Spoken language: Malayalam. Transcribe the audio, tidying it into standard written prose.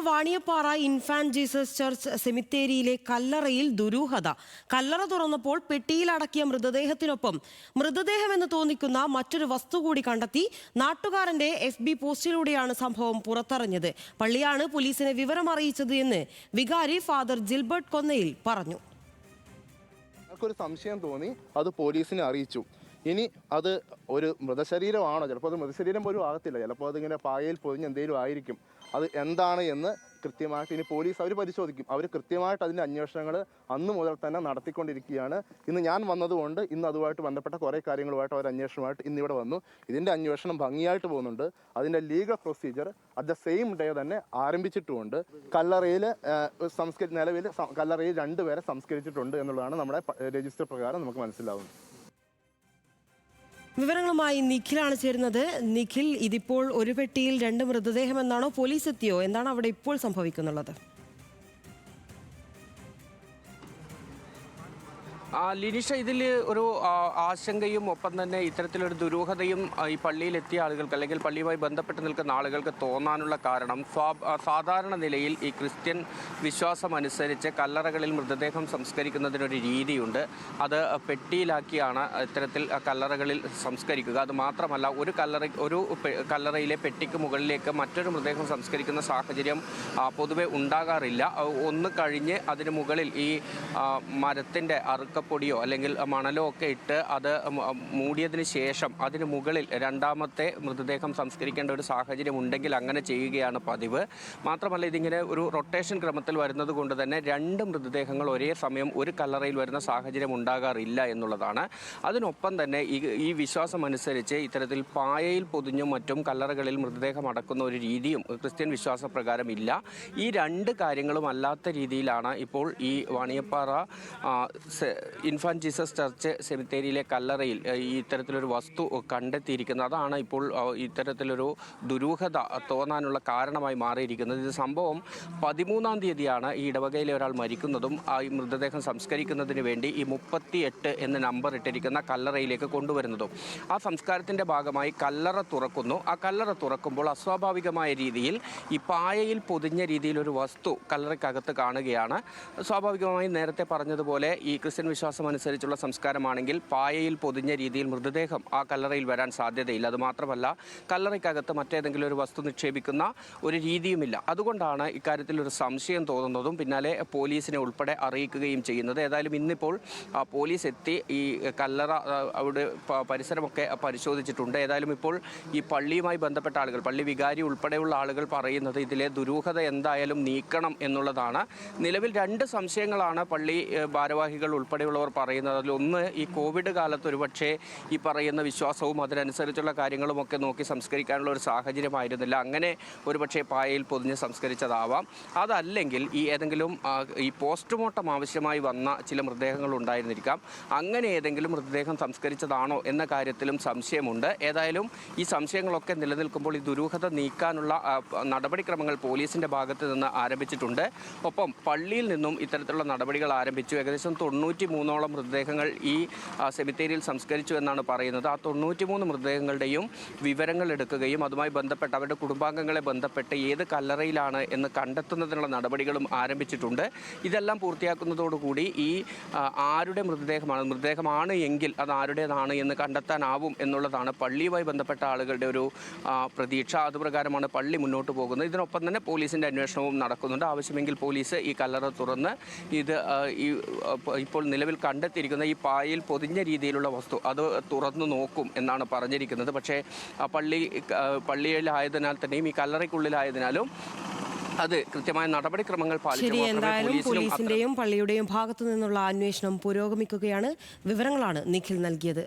വാണിയപ്പാറ ഇൻഫാന്റ് ജീസസ് ചർച്ച് സെമിത്തേരിയിലെ കല്ലറയിൽ ദുരൂഹത. കല്ലറ തുറന്നപ്പോൾ പെട്ടിയിലടക്കിയ മൃതദേഹത്തിനൊപ്പം മൃതദേഹമെന്ന് തോന്നിക്കുന്ന മറ്റൊരു വസ്തു കൂടി കണ്ടെത്തി. നാട്ടുകാരന്റെ FB പോസ്റ്റിലൂടെയാണ് സംഭവം പുറത്തറിഞ്ഞത്. പള്ളിയാണ് പോലീസിനെ വിവരം അറിയിച്ചത് എന്ന് വികാരി ഫാദർ ജിൽബർട്ട് കൊന്നയിൽ പറഞ്ഞു. ഒരു സംശയം തോന്നി, അത് പോലീസിനെ അറിയിച്ചു. ഇനി അത് ഒരു മൃതശരീരമാണോ, ചിലപ്പോൾ അത് മൃതശരീരം പോലും ആകത്തില്ല, ചിലപ്പോൾ അതിങ്ങനെ പായയിൽ പൊതിഞ്ഞ് എന്തെങ്കിലും ആയിരിക്കും. അത് എന്താണ് എന്ന് കൃത്യമായിട്ട് ഇനി പോലീസ് അവർ പരിശോധിക്കും. അവർ കൃത്യമായിട്ട് അതിൻ്റെ അന്വേഷണങ്ങൾ അന്ന് മുതൽ തന്നെ നടത്തിക്കൊണ്ടിരിക്കുകയാണ്. ഇന്ന് ഞാൻ വന്നതുകൊണ്ട് ഇന്ന് അതുമായിട്ട് ബന്ധപ്പെട്ട കുറേ കാര്യങ്ങളുമായിട്ട് അവർ അന്വേഷണമായിട്ട് ഇന്നിവിടെ വന്നു. ഇതിൻ്റെ അന്വേഷണം ഭംഗിയായിട്ട് പോകുന്നുണ്ട്. അതിൻ്റെ legal procedure at the same day തന്നെ ആരംഭിച്ചിട്ടുമുണ്ട്. കല്ലറയിൽ നിലവിൽ കല്ലറയിൽ 2 പേരെ സംസ്കരിച്ചിട്ടുണ്ട് എന്നുള്ളതാണ് നമ്മുടെ രജിസ്റ്റർ പ്രകാരം നമുക്ക് മനസ്സിലാവുന്നത്. വിവരങ്ങളുമായി നിഖിലാണ് ചേരുന്നത്. നിഖിൽ, ഇതിപ്പോൾ ഒരു പെട്ടിയിൽ 2 മൃതദേഹം എന്നാണോ, പോലീസ് എത്തിയോ, എന്താണ് അവിടെ ഇപ്പോൾ സംഭവിക്കുന്നുള്ളത്? ലിനിഷ, ഇതിൽ ഒരു ആശങ്കയും ഒപ്പം തന്നെ ഇത്തരത്തിലൊരു ദുരൂഹതയും ഈ പള്ളിയിലെത്തിയ ആളുകൾക്ക് അല്ലെങ്കിൽ പള്ളിയുമായി ബന്ധപ്പെട്ട് നിൽക്കുന്ന ആളുകൾക്ക് തോന്നാനുള്ള കാരണം, സാധാരണ നിലയിൽ ഈ ക്രിസ്ത്യൻ വിശ്വാസം അനുസരിച്ച് കല്ലറകളിൽ മൃതദേഹം സംസ്കരിക്കുന്നതിനൊരു രീതിയുണ്ട്. അത് പെട്ടിയിലാക്കിയാണ് ഇത്തരത്തിൽ കല്ലറകളിൽ സംസ്കരിക്കുക. അത് മാത്രമല്ല, ഒരു കല്ലറയിലെ പെട്ടിക്ക് മുകളിലേക്ക് മറ്റൊരു മൃതദേഹം സംസ്കരിക്കുന്ന സാഹചര്യം പൊതുവെ ഉണ്ടാകാറില്ല. ഒന്ന് കഴിഞ്ഞ് അതിന് മുകളിൽ ഈ മരത്തിൻ്റെ പൊടിയോ അല്ലെങ്കിൽ മണലോ ഒക്കെ ഇട്ട് അത് മൂടിയതിന് ശേഷം അതിന് മുകളിൽ രണ്ടാമത്തെ മൃതദേഹം സംസ്കരിക്കേണ്ട ഒരു സാഹചര്യം ഉണ്ടെങ്കിൽ അങ്ങനെ ചെയ്യുകയാണ് പതിവ്. മാത്രമല്ല, ഇതിങ്ങനെ ഒരു റൊട്ടേഷൻ ക്രമത്തിൽ വരുന്നത് കൊണ്ട് തന്നെ 2 മൃതദേഹങ്ങൾ ഒരേ സമയം ഒരു കല്ലറയിൽ വരുന്ന സാഹചര്യം ഉണ്ടാകാറില്ല എന്നുള്ളതാണ്. അതിനൊപ്പം തന്നെ ഈ വിശ്വാസം അനുസരിച്ച് ഇത്തരത്തിൽ പായയിൽ പൊതിഞ്ഞും മറ്റും കല്ലറകളിൽ മൃതദേഹം അടക്കുന്ന ഒരു രീതിയും ക്രിസ്ത്യൻ വിശ്വാസപ്രകാരം ഇല്ല. ഈ 2 കാര്യങ്ങളും അല്ലാത്ത രീതിയിലാണ് ഇപ്പോൾ ഈ വാണിയപ്പാറ ഇൻഫാന്റ് ജീസസ് ചർച്ച് സെമിത്തേരിയിലെ കല്ലറയിൽ ഇത്തരത്തിലൊരു വസ്തു കണ്ടെത്തിയിരിക്കുന്നത്. അതാണ് ഇപ്പോൾ ഇത്തരത്തിലൊരു ദുരൂഹത തോന്നാനുള്ള കാരണമായി മാറിയിരിക്കുന്നത്. ഇത് സംഭവം 13-ാം തീയതിയാണ് ഈ ഇടവകയിലെ ഒരാൾ മരിക്കുന്നതും ഈ മൃതദേഹം സംസ്കരിക്കുന്നതിന് വേണ്ടി ഈ 38 എന്ന നമ്പർ ഇട്ടിരിക്കുന്ന കല്ലറയിലേക്ക് കൊണ്ടുവരുന്നതും. ആ സംസ്കാരത്തിൻ്റെ ഭാഗമായി കല്ലറ തുറക്കുന്നു. ആ കല്ലറ തുറക്കുമ്പോൾ അസ്വാഭാവികമായ രീതിയിൽ ഈ പായയിൽ പൊതിഞ്ഞ രീതിയിലൊരു വസ്തു കല്ലറയ്ക്കകത്ത് കാണുകയാണ്. സ്വാഭാവികമായി നേരത്തെ പറഞ്ഞതുപോലെ ഈ ക്രിസ്ത്യൻ വിശ്വാസം അനുസരിച്ചുള്ള സംസ്കാരമാണെങ്കിൽ പായയിൽ പൊതിഞ്ഞ രീതിയിൽ മൃതദേഹം ആ കല്ലറയിൽ വരാൻ സാധ്യതയില്ല. അതുമാത്രമല്ല, കല്ലറയ്ക്കകത്ത് മറ്റേതെങ്കിലും ഒരു വസ്തു നിക്ഷേപിക്കുന്ന ഒരു രീതിയുമില്ല. അതുകൊണ്ടാണ് ഇക്കാര്യത്തിൽ ഒരു സംശയം തോന്നുന്നതും പിന്നാലെ പോലീസിനെ ഉൾപ്പെടെ അറിയിക്കുകയും ചെയ്യുന്നത്. ഏതായാലും ഇന്നിപ്പോൾ പോലീസ് എത്തി ഈ കല്ലറ അവിടെ പരിസരമൊക്കെ പരിശോധിച്ചിട്ടുണ്ട്. ഏതായാലും ഇപ്പോൾ ഈ പള്ളിയുമായി ബന്ധപ്പെട്ട ആളുകൾ, പള്ളി വികാരി ഉൾപ്പെടെയുള്ള ആളുകൾ പറയുന്നത് ഇതിലെ ദുരൂഹത എന്തായാലും നീക്കണം എന്നുള്ളതാണ്. നിലവിൽ 2 സംശയങ്ങളാണ് പള്ളി ഭാരവാഹികൾ ഉൾപ്പെടെയുള്ളവർ പറയുന്നത്. അതിലൊന്ന്, ഈ കോവിഡ് കാലത്ത് ഒരുപക്ഷെ ഈ പറയുന്ന വിശ്വാസവും അതിനനുസരിച്ചുള്ള കാര്യങ്ങളുമൊക്കെ നോക്കി സംസ്കരിക്കാനുള്ള ഒരു സാഹചര്യമായിരുന്നില്ല. അങ്ങനെ ഒരുപക്ഷെ പായയിൽ പൊതിഞ്ഞ് സംസ്കരിച്ചതാവാം. അതല്ലെങ്കിൽ ഈ ഏതെങ്കിലും ഈ പോസ്റ്റ്മോർട്ടം ആവശ്യമായി വന്ന ചില മൃതദേഹങ്ങൾ ഉണ്ടായിരുന്നിരിക്കാം. അങ്ങനെ ഏതെങ്കിലും മൃതദേഹം സംസ്കരിച്ചതാണോ എന്ന കാര്യത്തിലും സംശയമുണ്ട്. ഏതായാലും ഈ സംശയങ്ങളൊക്കെ നിലനിൽക്കുമ്പോൾ ഈ ദുരൂഹത നീക്കാനുള്ള നടപടിക്രമങ്ങൾ പോലീസിൻ്റെ ഭാഗത്ത് നിന്ന് ആരംഭിച്ചിട്ടുണ്ട്. ഒപ്പം പള്ളിയിൽ നിന്നും ഇത്തരത്തിലുള്ള നടപടികൾ ആരംഭിച്ചു. ഏകദേശം 93ഓളം മൃതദേഹങ്ങൾ ഈ സെമിത്തേരിയിൽ സംസ്കരിച്ചു എന്നാണ് പറയുന്നത്. ആ 93 മൃതദേഹങ്ങളുടെയും വിവരങ്ങൾ എടുക്കുകയും അതുമായി ബന്ധപ്പെട്ട് അവരുടെ കുടുംബാംഗങ്ങളെ ബന്ധപ്പെട്ട് ഏത് കല്ലറയിലാണ് എന്ന് കണ്ടെത്തുന്നതിനുള്ള നടപടികളും ആരംഭിച്ചിട്ടുണ്ട്. ഇതെല്ലാം പൂർത്തിയാക്കുന്നതോടുകൂടി ഈ ആരുടെ മൃതദേഹമാണ് എങ്കിൽ അത് ആരുടേതാണ് എന്ന് കണ്ടെത്താനാവും എന്നുള്ളതാണ് പള്ളിയുമായി ബന്ധപ്പെട്ട ആളുകളുടെ ഒരു പ്രതീക്ഷ. അതുപ്രകാരമാണ് പള്ളി മുന്നോട്ട് പോകുന്നത്. ഇതിനൊപ്പം തന്നെ പോലീസിൻ്റെ അന്വേഷണവും നടക്കുന്നുണ്ട്. ആവശ്യമെങ്കിൽ പോലീസ് ഈ കല്ലറ തുറന്ന് ഇത് ഇപ്പോൾ നിലവിൽ കണ്ടെത്തിയിരിക്കുന്ന ഈ പായയിൽ പൊതിഞ്ഞ രീതിയിലുള്ള വസ്തു അത് തുറന്നു നോക്കും എന്നാണ് പറഞ്ഞിരിക്കുന്നത്. പക്ഷേ പള്ളിയിലായതിനാൽ തന്നെയും ഈ കല്ലറയ്ക്കുള്ളിലായതിനാലും അത് കൃത്യമായ നടപടിക്രമങ്ങൾ ശരി. എന്തായാലും പോലീസിന്റെയും പള്ളിയുടെയും ഭാഗത്തു നിന്നുള്ള അന്വേഷണം പുരോഗമിക്കുകയാണ്. വിവരങ്ങളാണ് നിഖിൽ നൽകിയത്.